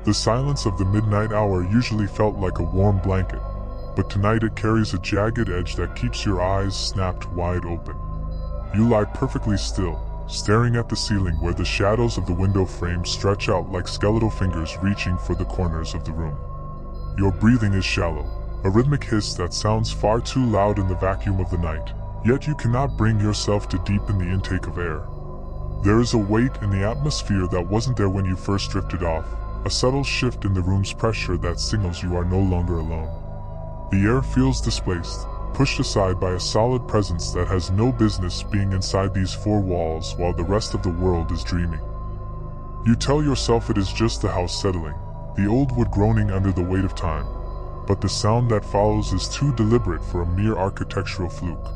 The silence of the midnight hour usually felt like a warm blanket, but tonight it carries a jagged edge that keeps your eyes snapped wide open. You lie perfectly still, staring at the ceiling where the shadows of the window frame stretch out like skeletal fingers reaching for the corners of the room. Your breathing is shallow, a rhythmic hiss that sounds far too loud in the vacuum of the night, yet you cannot bring yourself to deepen the intake of air. There is a weight in the atmosphere that wasn't there when you first drifted off, a subtle shift in the room's pressure that signals you are no longer alone. The air feels displaced, pushed aside by a solid presence that has no business being inside these four walls while the rest of the world is dreaming. You tell yourself it is just the house settling, the old wood groaning under the weight of time, but the sound that follows is too deliberate for a mere architectural fluke.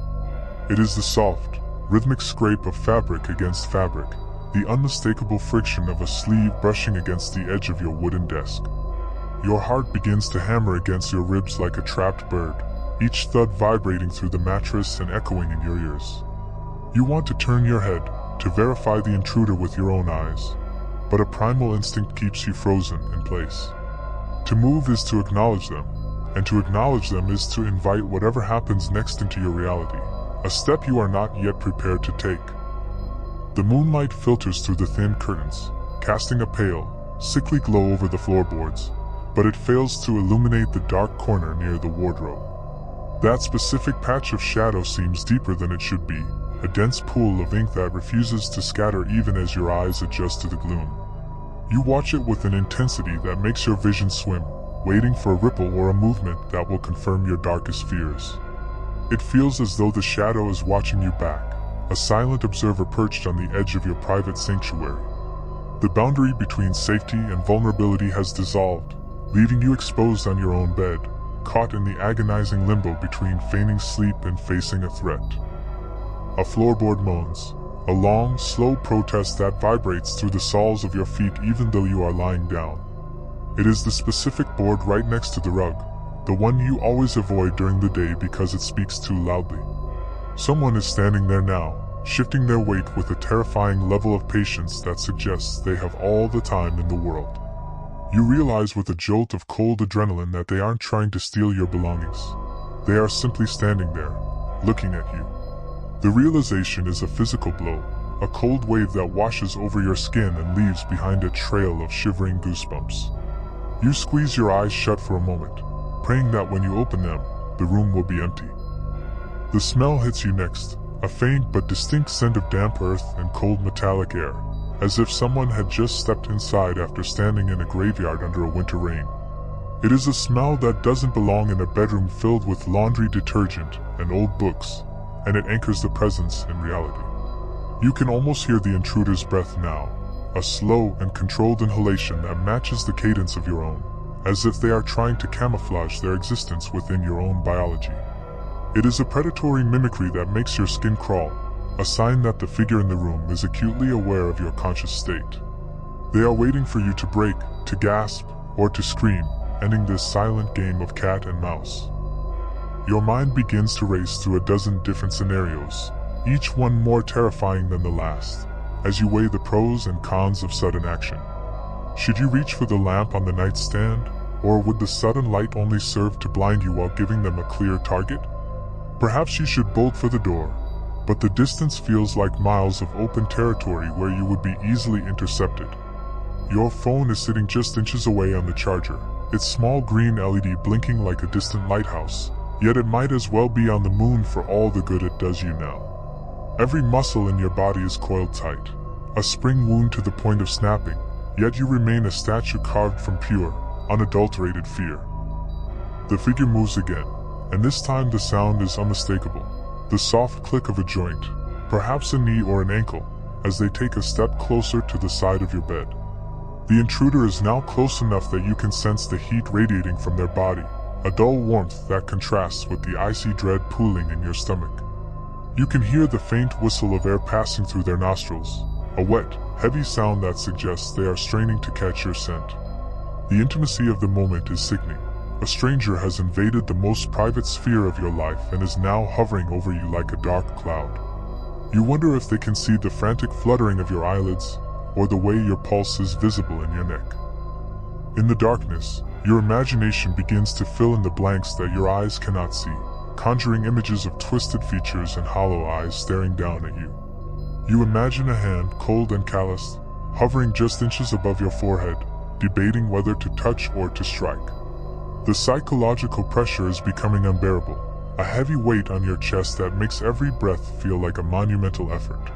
It is the soft, rhythmic scrape of fabric against fabric, the unmistakable friction of a sleeve brushing against the edge of your wooden desk. Your heart begins to hammer against your ribs like a trapped bird, each thud vibrating through the mattress and echoing in your ears. You want to turn your head, to verify the intruder with your own eyes, but a primal instinct keeps you frozen in place. To move is to acknowledge them, and to acknowledge them is to invite whatever happens next into your reality, a step you are not yet prepared to take. The moonlight filters through the thin curtains, casting a pale, sickly glow over the floorboards, but it fails to illuminate the dark corner near the wardrobe. That specific patch of shadow seems deeper than it should be, a dense pool of ink that refuses to scatter even as your eyes adjust to the gloom. You watch it with an intensity that makes your vision swim, waiting for a ripple or a movement that will confirm your darkest fears. It feels as though the shadow is watching you back, a silent observer perched on the edge of your private sanctuary. The boundary between safety and vulnerability has dissolved, leaving you exposed on your own bed, caught in the agonizing limbo between feigning sleep and facing a threat. A floorboard moans, a long, slow protest that vibrates through the soles of your feet even though you are lying down. It is the specific board right next to the rug, the one you always avoid during the day because it speaks too loudly. Someone is standing there now, shifting their weight with a terrifying level of patience that suggests they have all the time in the world. You realize with a jolt of cold adrenaline that they aren't trying to steal your belongings. They are simply standing there, looking at you. The realization is a physical blow, a cold wave that washes over your skin and leaves behind a trail of shivering goosebumps. You squeeze your eyes shut for a moment, praying that when you open them, the room will be empty. The smell hits you next, a faint but distinct scent of damp earth and cold metallic air, as if someone had just stepped inside after standing in a graveyard under a winter rain. It is a smell that doesn't belong in a bedroom filled with laundry detergent and old books, and it anchors the presence in reality. You can almost hear the intruder's breath now, a slow and controlled inhalation that matches the cadence of your own, as if they are trying to camouflage their existence within your own biology. It is a predatory mimicry that makes your skin crawl, a sign that the figure in the room is acutely aware of your conscious state. They are waiting for you to break, to gasp, or to scream, ending this silent game of cat and mouse. Your mind begins to race through a dozen different scenarios, each one more terrifying than the last, as you weigh the pros and cons of sudden action. Should you reach for the lamp on the nightstand, or would the sudden light only serve to blind you while giving them a clear target? Perhaps you should bolt for the door, but the distance feels like miles of open territory where you would be easily intercepted. Your phone is sitting just inches away on the charger, its small green LED blinking like a distant lighthouse, yet it might as well be on the moon for all the good it does you now. Every muscle in your body is coiled tight, a spring wound to the point of snapping, yet you remain a statue carved from pure, unadulterated fear. The figure moves again, and this time the sound is unmistakable, the soft click of a joint, perhaps a knee or an ankle, as they take a step closer to the side of your bed. The intruder is now close enough that you can sense the heat radiating from their body, a dull warmth that contrasts with the icy dread pooling in your stomach. You can hear the faint whistle of air passing through their nostrils, a wet, heavy sound that suggests they are straining to catch your scent. The intimacy of the moment is sickening. A stranger has invaded the most private sphere of your life and is now hovering over you like a dark cloud. You wonder if they can see the frantic fluttering of your eyelids, or the way your pulse is visible in your neck. In the darkness, your imagination begins to fill in the blanks that your eyes cannot see, conjuring images of twisted features and hollow eyes staring down at you. You imagine a hand, cold and calloused, hovering just inches above your forehead, debating whether to touch or to strike. The psychological pressure is becoming unbearable, a heavy weight on your chest that makes every breath feel like a monumental effort.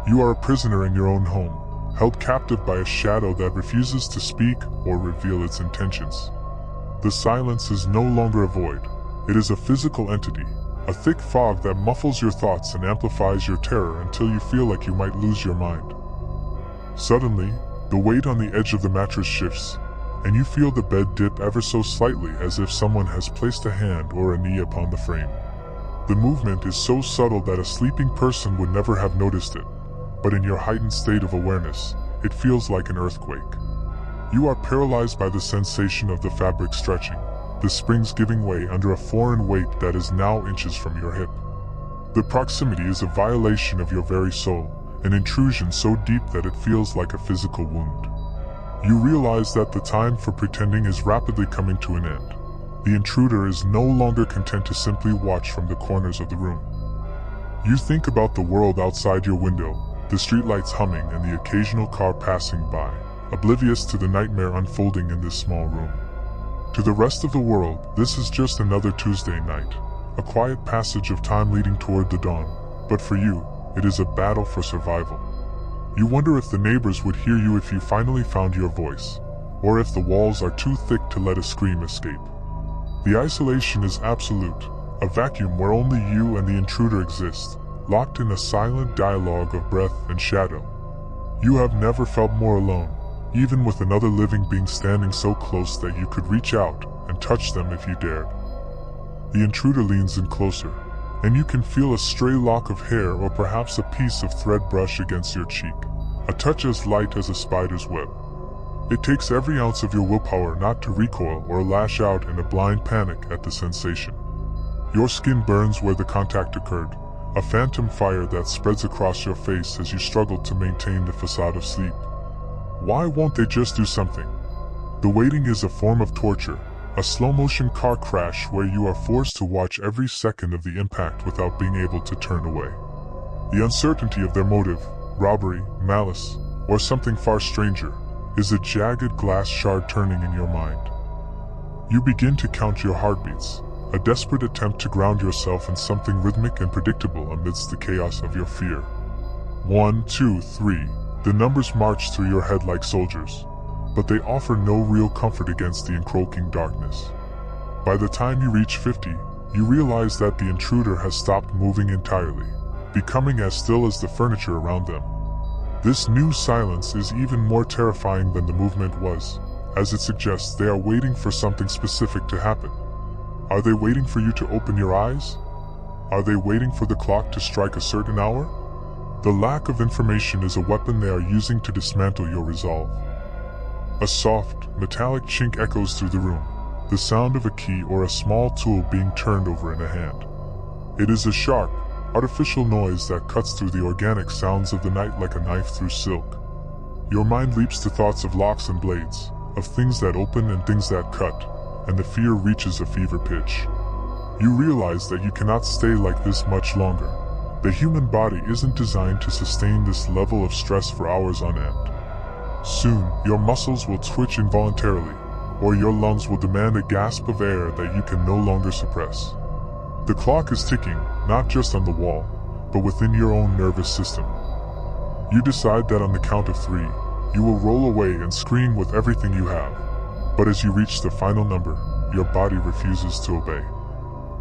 You are a prisoner in your own home, held captive by a shadow that refuses to speak or reveal its intentions. The silence is no longer a void. It is a physical entity, a thick fog that muffles your thoughts and amplifies your terror until you feel like you might lose your mind. Suddenly, the weight on the edge of the mattress shifts, and you feel the bed dip ever so slightly as if someone has placed a hand or a knee upon the frame. The movement is so subtle that a sleeping person would never have noticed it, but in your heightened state of awareness, it feels like an earthquake. You are paralyzed by the sensation of the fabric stretching, the springs giving way under a foreign weight that is now inches from your hip. The proximity is a violation of your very soul, an intrusion so deep that it feels like a physical wound. You realize that the time for pretending is rapidly coming to an end. The intruder is no longer content to simply watch from the corners of the room. You think about the world outside your window, the streetlights humming and the occasional car passing by, oblivious to the nightmare unfolding in this small room. To the rest of the world, this is just another Tuesday night, a quiet passage of time leading toward the dawn, but for you, it is a battle for survival. You wonder if the neighbors would hear you if you finally found your voice, or if the walls are too thick to let a scream escape. The isolation is absolute, a vacuum where only you and the intruder exist, locked in a silent dialogue of breath and shadow. You have never felt more alone, even with another living being standing so close that you could reach out and touch them if you dared. The intruder leans in closer, and you can feel a stray lock of hair or perhaps a piece of thread brush against your cheek, a touch as light as a spider's web. It takes every ounce of your willpower not to recoil or lash out in a blind panic at the sensation. Your skin burns where the contact occurred, a phantom fire that spreads across your face as you struggle to maintain the facade of sleep. Why won't they just do something? The waiting is a form of torture, a slow-motion car crash where you are forced to watch every second of the impact without being able to turn away. The uncertainty of their motive, robbery, malice, or something far stranger, is a jagged glass shard turning in your mind. You begin to count your heartbeats, a desperate attempt to ground yourself in something rhythmic and predictable amidst the chaos of your fear. 1, 2, 3. The numbers march through your head like soldiers, but they offer no real comfort against the encroaching darkness. By the time you reach 50, you realize that the intruder has stopped moving entirely, becoming as still as the furniture around them. This new silence is even more terrifying than the movement was, as it suggests they are waiting for something specific to happen. Are they waiting for you to open your eyes? Are they waiting for the clock to strike a certain hour? The lack of information is a weapon they are using to dismantle your resolve. A soft, metallic chink echoes through the room, the sound of a key or a small tool being turned over in a hand. It is a sharp, artificial noise that cuts through the organic sounds of the night like a knife through silk. Your mind leaps to thoughts of locks and blades, of things that open and things that cut, and the fear reaches a fever pitch. You realize that you cannot stay like this much longer. The human body isn't designed to sustain this level of stress for hours on end. Soon, your muscles will twitch involuntarily, or your lungs will demand a gasp of air that you can no longer suppress. The clock is ticking, not just on the wall, but within your own nervous system. You decide that on the count of 3, you will roll away and scream with everything you have. But as you reach the final number, your body refuses to obey.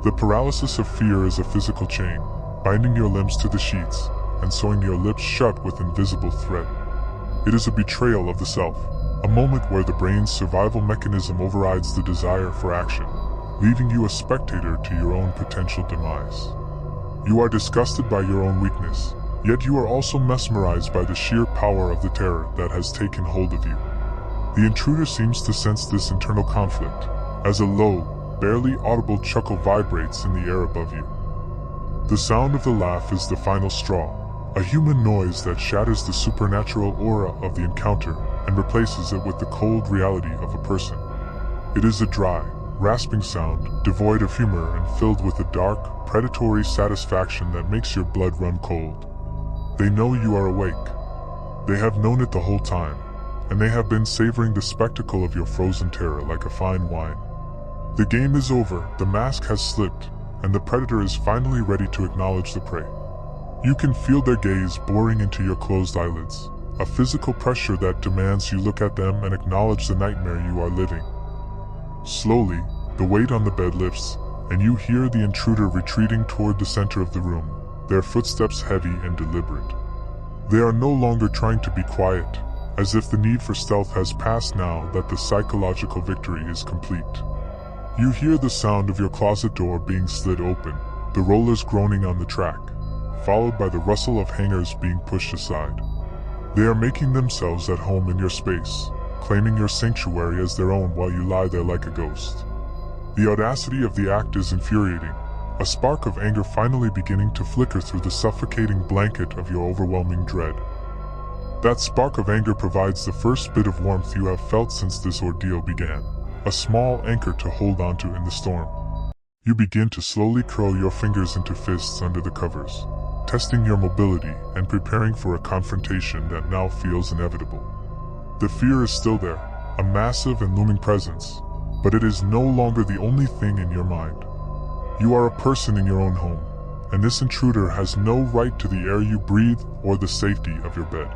The paralysis of fear is a physical chain, binding your limbs to the sheets, and sewing your lips shut with invisible thread. It is a betrayal of the self, a moment where the brain's survival mechanism overrides the desire for action, leaving you a spectator to your own potential demise. You are disgusted by your own weakness, yet you are also mesmerized by the sheer power of the terror that has taken hold of you. The intruder seems to sense this internal conflict, as a low, barely audible chuckle vibrates in the air above you. The sound of the laugh is the final straw, a human noise that shatters the supernatural aura of the encounter and replaces it with the cold reality of a person. It is a dry, rasping sound, devoid of humor and filled with a dark, predatory satisfaction that makes your blood run cold. They know you are awake. They have known it the whole time, and they have been savoring the spectacle of your frozen terror like a fine wine. The game is over, the mask has slipped, and the predator is finally ready to acknowledge the prey. You can feel their gaze boring into your closed eyelids, a physical pressure that demands you look at them and acknowledge the nightmare you are living. Slowly, the weight on the bed lifts, and you hear the intruder retreating toward the center of the room, their footsteps heavy and deliberate. They are no longer trying to be quiet, as if the need for stealth has passed now that the psychological victory is complete. You hear the sound of your closet door being slid open, the rollers groaning on the track, followed by the rustle of hangers being pushed aside. They are making themselves at home in your space, claiming your sanctuary as their own while you lie there like a ghost. The audacity of the act is infuriating, a spark of anger finally beginning to flicker through the suffocating blanket of your overwhelming dread. That spark of anger provides the first bit of warmth you have felt since this ordeal began, a small anchor to hold onto in the storm. You begin to slowly curl your fingers into fists under the covers, testing your mobility and preparing for a confrontation that now feels inevitable. The fear is still there, a massive and looming presence, but it is no longer the only thing in your mind. You are a person in your own home, and this intruder has no right to the air you breathe or the safety of your bed.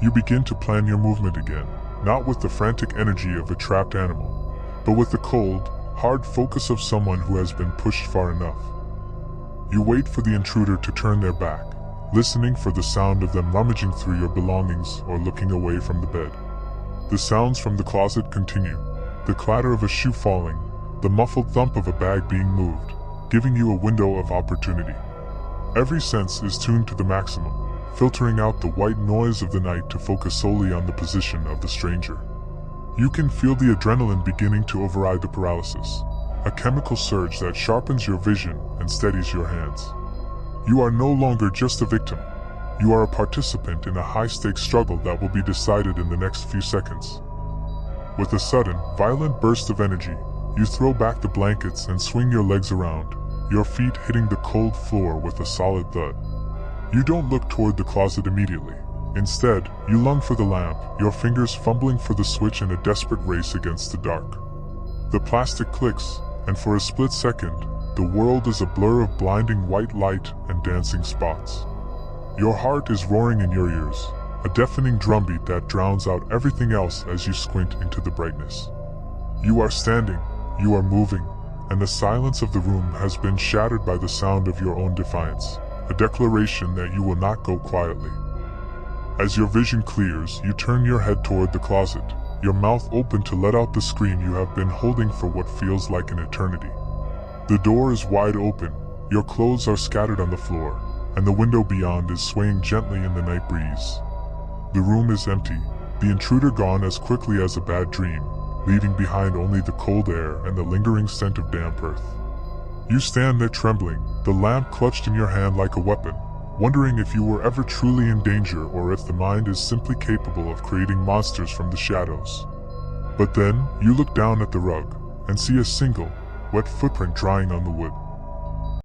You begin to plan your movement again, not with the frantic energy of a trapped animal, but with the cold, hard focus of someone who has been pushed far enough. You wait for the intruder to turn their back, listening for the sound of them rummaging through your belongings or looking away from the bed. The sounds from the closet continue, the clatter of a shoe falling, the muffled thump of a bag being moved, giving you a window of opportunity. Every sense is tuned to the maximum, filtering out the white noise of the night to focus solely on the position of the stranger. You can feel the adrenaline beginning to override the paralysis, a chemical surge that sharpens your vision and steadies your hands. You are no longer just a victim. You are a participant in a high-stakes struggle that will be decided in the next few seconds. With a sudden, violent burst of energy, you throw back the blankets and swing your legs around, your feet hitting the cold floor with a solid thud. You don't look toward the closet immediately. Instead, you lunge for the lamp, your fingers fumbling for the switch in a desperate race against the dark. The plastic clicks, and for a split second, the world is a blur of blinding white light and dancing spots. Your heart is roaring in your ears, a deafening drumbeat that drowns out everything else as you squint into the brightness. You are standing, you are moving, and the silence of the room has been shattered by the sound of your own defiance, a declaration that you will not go quietly. As your vision clears, you turn your head toward the closet, your mouth open to let out the scream you have been holding for what feels like an eternity. The door is wide open, your clothes are scattered on the floor, and the window beyond is swaying gently in the night breeze. The room is empty, the intruder gone as quickly as a bad dream, leaving behind only the cold air and the lingering scent of damp earth. You stand there trembling, the lamp clutched in your hand like a weapon, wondering if you were ever truly in danger or if the mind is simply capable of creating monsters from the shadows. But then, you look down at the rug, and see a single, wet footprint drying on the wood.